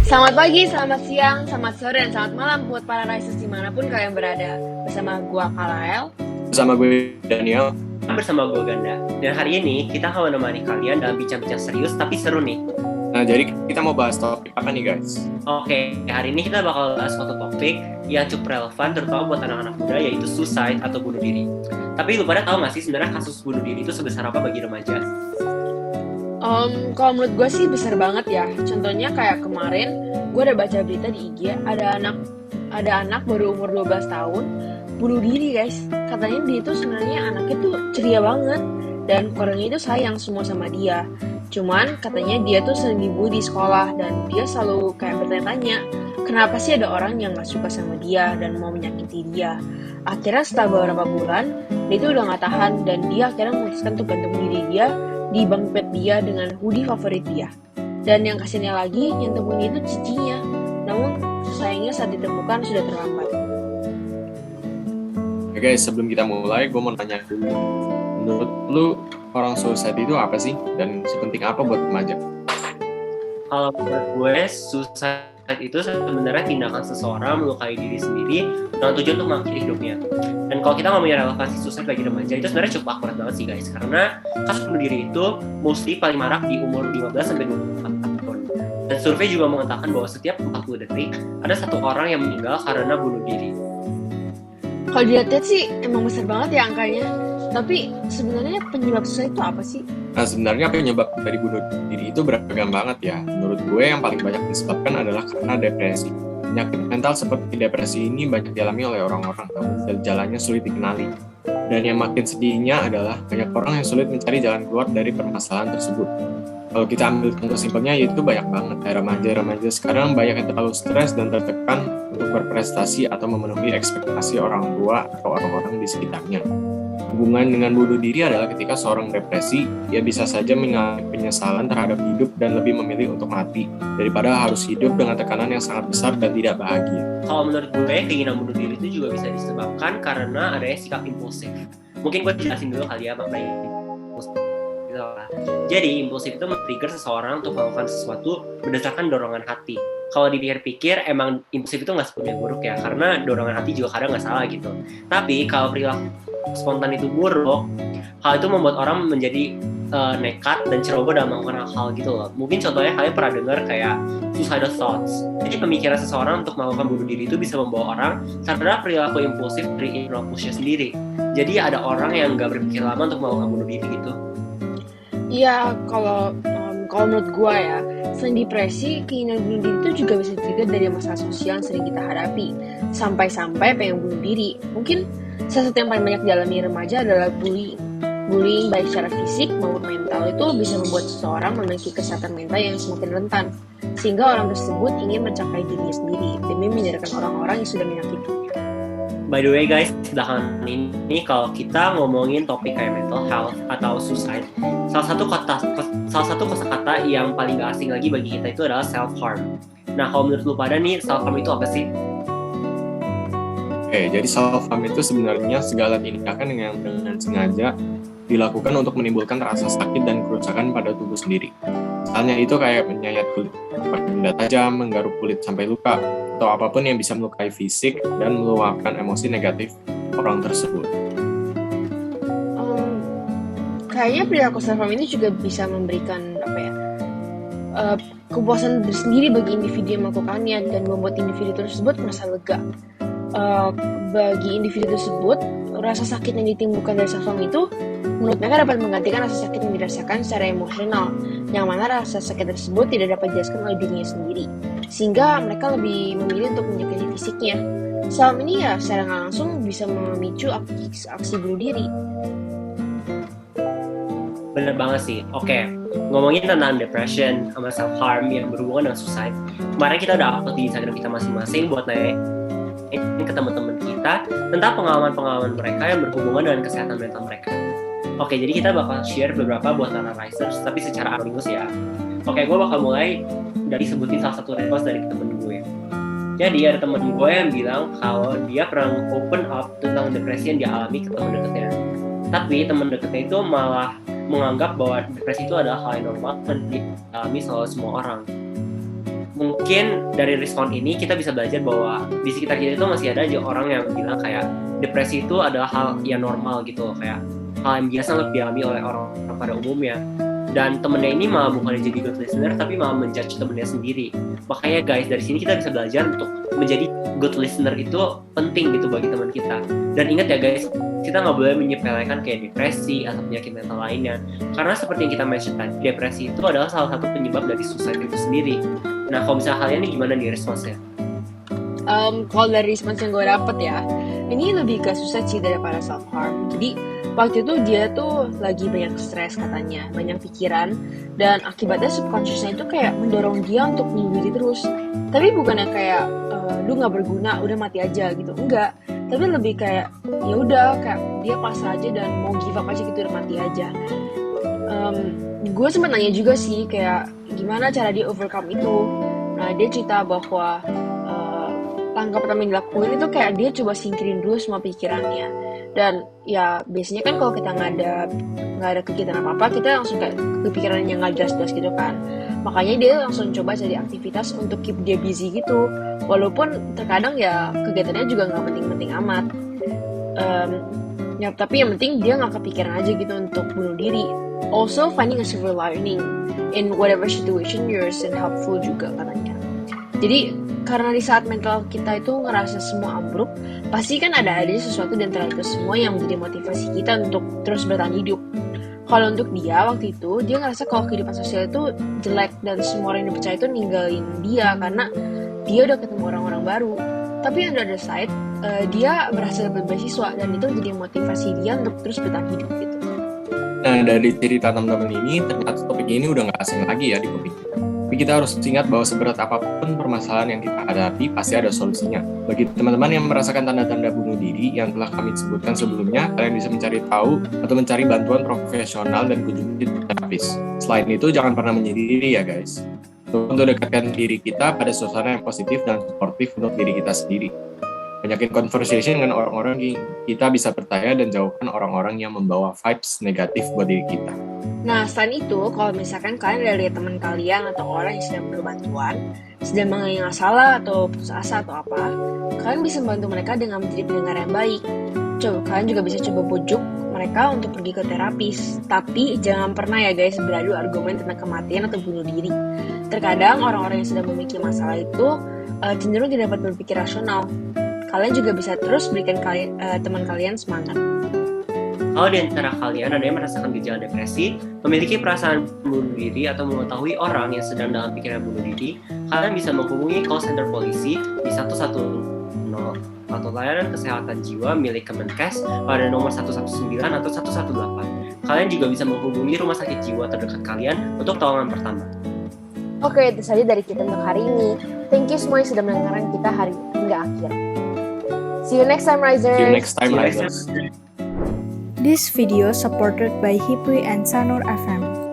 Selamat pagi, selamat siang, selamat sore, dan selamat malam buat para risers dimanapun kalian berada. Bersama gua Kalael. Bersama gue Daniel. Bersama gue Ganda. Dan hari ini kita akan menemani kalian dalam bincang-bincang serius tapi seru nih. Nah, jadi kita mau bahas topik apa nih guys? Oke, hari ini kita bakal bahas suatu topik yang cukup relevan terutama buat anak-anak muda, yaitu suicide atau bunuh diri. Tapi lu pada tahu nggak sih sebenarnya kasus bunuh diri itu sebesar apa bagi remaja? Kalau menurut gue sih besar banget ya. Contohnya kayak kemarin gue ada baca berita di IG, ada anak baru umur 12 tahun bunuh diri guys. Katanya dia itu sebenarnya anaknya tuh ceria banget dan keluarganya itu sayang semua sama dia. Cuman katanya dia tuh sering dibully di sekolah dan dia selalu kayak bertanya-tanya kenapa sih ada orang yang gak suka sama dia dan mau menyakiti dia. Akhirnya setelah beberapa bulan dia tuh udah gak tahan dan dia akhirnya memutuskan untuk gantung diri dia di bunk bed dia dengan hoodie favorit dia. Dan yang kasiannya lagi, yang temuin itu cicinya. Namun sayangnya saat ditemukan sudah terlambat. Oke guys, sebelum kita mulai, gue mau nanya dulu. Menurut lu, orang suicide itu apa sih? Dan sepenting apa buat remaja? Kalau menurut gue, suicide itu sebenarnya tindakan seseorang melukai diri sendiri dengan tujuan untuk mengakhiri hidupnya. Dan kalau kita ngomongin relevansi suicide bagi remaja, itu sebenarnya cukup akurat banget sih guys. Karena kasus bunuh diri itu mostly paling marak di umur 15-24 tahun. Dan survei juga mengatakan bahwa setiap 40 detik ada satu orang yang meninggal karena bunuh diri. Kalau dilihat sih emang besar banget ya angkanya. Tapi sebenarnya penyebab suicide itu apa sih? Nah, sebenarnya penyebab dari bunuh diri itu beragam banget ya. Menurut gue yang paling banyak disebabkan adalah karena depresi. Penyakit mental seperti depresi ini banyak dialami oleh orang-orang, namun jalannya sulit dikenali. Dan yang makin sedihnya adalah banyak orang yang sulit mencari jalan keluar dari permasalahan tersebut. Kalau kita ambil contoh simpelnya, yaitu banyak banget remaja-remaja sekarang banyak yang terlalu stres dan tertekan untuk berprestasi atau memenuhi ekspektasi orang tua atau orang-orang di sekitarnya. Hubungan dengan bunuh diri adalah ketika seorang depresi, dia bisa saja mengalami penyesalan terhadap hidup dan lebih memilih untuk mati daripada harus hidup dengan tekanan yang sangat besar dan tidak bahagia. Kalau menurut gue, keinginan bunuh diri itu juga bisa disebabkan karena adanya sikap impulsif. Mungkin gue jelasin dulu kali ya makna impulsif. Jadi, impulsif itu men-trigger seseorang untuk melakukan sesuatu berdasarkan dorongan hati. Kalau dipikir-pikir, emang impulsif itu nggak sepenuhnya buruk ya, karena dorongan hati juga kadang nggak salah gitu. Tapi kalau perilaku spontan itu buruk, hal itu membuat orang menjadi nekat dan ceroboh dalam melakukan hal gitu loh. Mungkin contohnya kalian pernah dengar kayak suicidal thoughts. Jadi pemikiran seseorang untuk melakukan bunuh diri itu bisa membawa orang karena perilaku impulsif dari internal push-nya sendiri. Jadi ada orang yang nggak berpikir lama untuk melakukan bunuh diri gitu. Iya, kalau menurut gue ya, selain depresi, keinginan bunuh diri itu juga bisa trigger dari masalah sosial yang sering kita hadapi. Sampai-sampai pengen bunuh diri. Mungkin salah satu yang paling banyak dialami remaja adalah bullying. Bullying baik secara fisik maupun mental itu bisa membuat seseorang memiliki kesehatan mental yang semakin rentan. Sehingga orang tersebut ingin mencapai dirinya sendiri demi menjadikan orang-orang yang sudah menyakitinya. By the way guys, belakangan ini kalau kita ngomongin topik kayak mental health atau suicide, salah satu kosakata yang paling gak asing lagi bagi kita itu adalah self-harm. Nah, kalau menurut lu pada nih, self-harm itu apa sih? Oke, jadi self-harm itu sebenarnya segala tindakan yang dengan sengaja dilakukan untuk menimbulkan rasa sakit dan kerusakan pada tubuh sendiri. Misalnya itu kayak menyayat kulit, benda tajam, menggaruk kulit sampai luka, atau apapun yang bisa melukai fisik dan meluapkan emosi negatif orang tersebut. Kayaknya perilaku self-harm ini juga bisa memberikan kepuasan tersendiri bagi individu yang melakukannya dan membuat individu tersebut merasa lega. Bagi individu tersebut, rasa sakit yang ditimbulkan dari self-harm itu menurut mereka dapat menggantikan rasa sakit yang dirasakan secara emosional, yang mana rasa sakit tersebut tidak dapat dijelaskan oleh dirinya sendiri, sehingga mereka lebih memilih untuk menyakiti fisiknya. Selama ini ya secara nggak langsung bisa memicu aksi bunuh diri. Bener banget sih. Oke, ngomongin tentang depression sama self-harm yang berhubungan dengan suicide, kemarin kita udah upload di Instagram kita masing-masing buat nanya ke teman-teman kita tentang pengalaman-pengalaman mereka yang berhubungan dengan kesehatan mental mereka. Oke, jadi kita bakal share beberapa buat analyzers, tapi secara anonimus ya. Oke, gue bakal mulai dari sebutin salah satu response dari temen gue. Jadi ada temen gue yang bilang kalau dia pernah open up tentang depresi yang dia alami ke teman dekatnya. Tapi teman dekatnya itu malah menganggap bahwa depresi itu adalah hal yang normal dan dialami oleh semua orang. mungkin dari respon ini kita bisa belajar bahwa di sekitar kita itu masih ada aja orang yang bilang kayak depresi itu adalah hal yang normal gitu, kayak hal yang biasa untuk dialami oleh orang pada umumnya. Dan temennya ini malah bukannya jadi good listener, tapi malah menjudge temennya sendiri. Makanya guys, dari sini kita bisa belajar untuk menjadi good listener itu penting gitu bagi teman kita. Dan ingat ya guys, kita nggak boleh menyepelekan kayak depresi atau penyakit mental lainnya. Karena seperti yang kita mention tadi, depresi itu adalah salah satu penyebab dari suicide itu sendiri. Nah, kalau misalnya kalian ini gimana nih responsnya? Kalau dari respons yang gue dapet ya, ini lebih ke suicide sih daripada self-harm. Jadi waktu itu dia tuh lagi banyak stres katanya, banyak pikiran, dan akibatnya subconsciousnya itu kayak mendorong dia untuk bunuh diri terus. Tapi bukannya kayak lu nggak berguna, udah mati aja gitu, enggak. Tapi lebih kayak ya udah kayak dia pasrah aja dan mau give up aja gitu, udah mati aja. Gue sempat nanya juga sih kayak gimana cara dia overcome itu. Nah, dia cerita bahwa langkah pertama yang dilakuin itu kayak dia coba singkirin dulu semua pikirannya. Dan ya biasanya kan kalau kita nggak ada kegiatan apa-apa, kita langsung kayak kepikiran yang nggak jelas-jelas gitu kan. Makanya dia langsung coba cari aktivitas untuk keep dia busy gitu. Walaupun terkadang ya kegiatannya juga nggak penting-penting amat. Ya tapi yang penting dia nggak kepikiran aja gitu untuk bunuh diri. Also finding a silver lining in whatever situation you're in helpful juga katanya. Jadi karena di saat mental kita itu ngerasa semua ambruk, pasti kan ada aja sesuatu di antara itu semua yang menjadi motivasi kita untuk terus bertahan hidup. Kalau untuk dia waktu itu, dia ngerasa kalau kehidupan sosial itu jelek dan semua orang yang dipercaya itu ninggalin dia karena dia udah ketemu orang-orang baru. Tapi on the other side, dia berhasil dapat beasiswa dan itu menjadi motivasi dia untuk terus bertahan hidup gitu. Nah, dari cerita teman-teman ini, ternyata topik ini udah nggak asing lagi ya di kuping kita. Tapi kita harus ingat bahwa seberat apapun permasalahan yang kita hadapi, pasti ada solusinya. Bagi teman-teman yang merasakan tanda-tanda bunuh diri yang telah kami sebutkan sebelumnya, kalian bisa mencari tahu atau mencari bantuan profesional dan kunjungi terapis. Selain itu, jangan pernah menyendiri ya guys. Untuk dekatkan diri kita pada suasana yang positif dan suportif untuk diri kita sendiri. Banyakin conversation dengan orang-orang yang kita bisa bertanya dan jauhkan orang-orang yang membawa vibes negatif buat diri kita. Nah, selain itu, kalau misalkan kalian ada lihat teman kalian atau orang yang sedang perlu bantuan, sedang mengalami masalah atau putus asa atau apa, kalian bisa membantu mereka dengan menjadi pendengar yang baik. Kalian juga bisa coba bujuk mereka untuk pergi ke terapis. Tapi jangan pernah ya guys beradu argumen tentang kematian atau bunuh diri. Terkadang orang-orang yang sedang memiliki masalah itu cenderung tidak dapat berpikir rasional. Kalian juga bisa terus berikan teman kalian semangat. Kalau di antara kalian ada yang merasakan gejala depresi, memiliki perasaan bunuh diri atau mengetahui orang yang sedang dalam pikiran bunuh diri, kalian bisa menghubungi call center polisi di 110 atau layanan kesehatan jiwa milik Kemenkes pada nomor 119 atau 118. Kalian juga bisa menghubungi rumah sakit jiwa terdekat kalian untuk tolongan pertama. Oke, itu saja dari kita untuk hari ini. Thank you semua yang sudah mendengarkan kita hari hingga akhir. See you next time, Risers. See you next time, Risers. This video supported by Hipwi and Sanur FM.